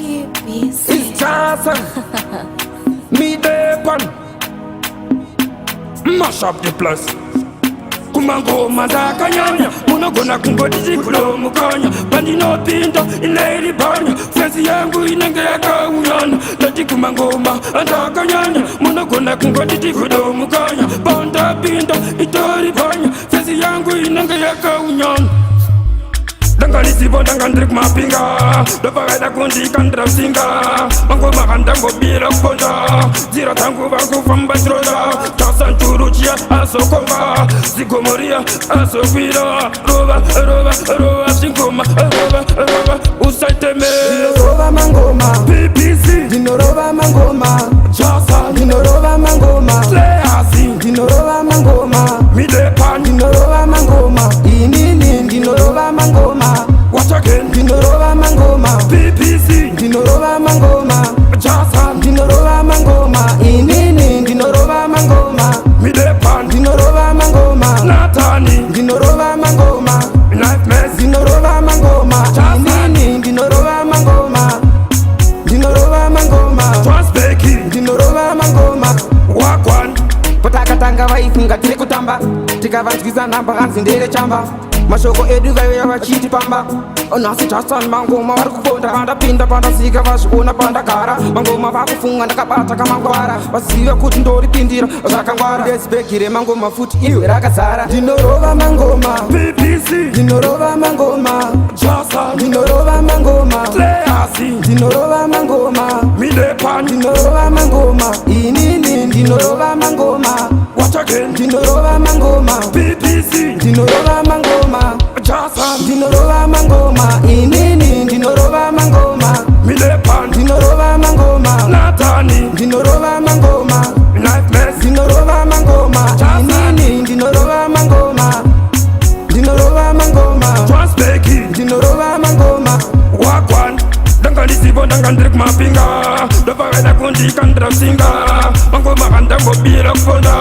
It's Johnson. Me there pan. Mash up the place. Kumango madaka nyanya. Muna gona kungodi kulo mukanya. Bandi no pinto ineli banya. Fesi yangu inengeka unyana. Tati kumango madaka nyanya. Muna gona kungodi kulo mukanya. Banda pinto itori banya. Fesi yangu inengeka unyana. Dangali sibo dangandrik mapinga. Dopagada kundi kandra singa. Mango makandango bila konda. Zira tangu baku famba troda. Tasan turuchia asokomba. Zikomoria asofira. Roba, roba, roba, sinkoma. Roba, roba, usaiteme. Dinoroba mangoma. BBC. Dinoroba mangoma. Jasa. Dinoroba mangoma. Leasi. Dinoroba mangoma. Midepan. Dinoroba mangoma. Inini. Dinoroba mangoma. What again? Dinoroba mangoma. BBC. Dinoroba mangoma. Jasa. Dinoroba mangoma. Inini. Dinoroba mangoma. Midepan. Dinoroba mangoma. Natani. Dinoroba mangoma. Knife mess. Dinoroba mangoma. Inini. Dinoroba mangoma. Dinoroba mangoma. Transbeki. Dinoroba mangoma. Wakwan. Patakatanga vaifunga tiri kutamba tikavanzwiza namba kanzindere chamba mashoko edu vaiuya vachiti pamba onasi tasan mangoma vari kuponda vandapinda pandasika vazviona pandagara mangoma vakufunga ndakabata kamangwara vaziva kuti ndoripindira zvakangwara desbekire mangoma futi iwe rakazara ndinorova mangoma BBC. ndinorova mangoma Jasa. ndinorova mangoma Leasi. ndinorova mangoma Midepan. ndinorova mangoma inini ndinorova mangoma What again? ndinorova mangoma BBC. ndinorova mangoma Jasa. ndinorova mangoma inini ndinorova mangoma Midepan. ndinorova mangoma Natani. ndinorova mangoma Knife mess. ndinorova mangoma inini ndinorova mangoma ndinorova mangoma Transbeki. ndinorova mangoma Wakwan. Dangali sibo dangandrik mapinga. Dopagada kundi kandra singa. Mango makandango bila konda.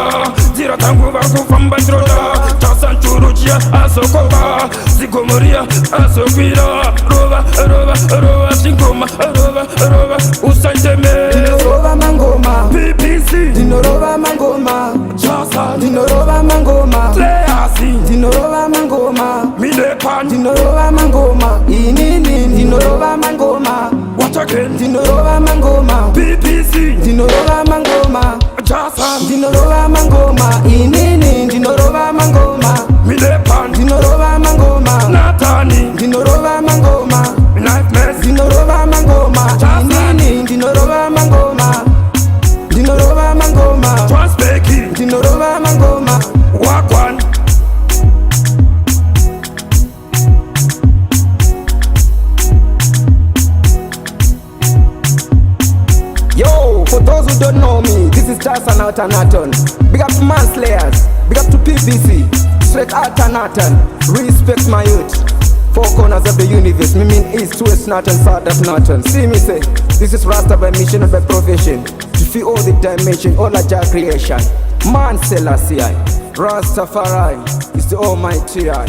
Zira tangu baku famba troda. Tasan turuchia asokoba. Zikomoria asofira. Roba, roba, roba, sinkoma. Roba, roba, usaiteme. ndinorova mangoma BBC. ndinorova mangoma Jasa. ndinorova mangoma Leasi. ndinorova mangoma Midepan. ndinorova mangoma inini ndinorova mangoma What again? ndinorova mangoma BBC. ndinorova mangoma Jasa. ndinorova mangoma inini ndinorova mangoma Midepan. ndinorova mangoma Natani. ndinorova mangoma Knife mess. ndinorova mangoma inini ndinorova mangoma ndinorova mangoma Transbeki. ndinorova mangoma Wakwan. Yo, for those who don't know me, this is Jason Altanaton. Big up to Manslayers, big up to PBC, straight Altanaton. Respect my youth. Four corners of the universe, me mean east, west, north and south of Norton. See me say, this is Rasta by mission and by profession. To feel all the dimension, all of Jah creation. Man Selassie, Rastafari is the Almighty I.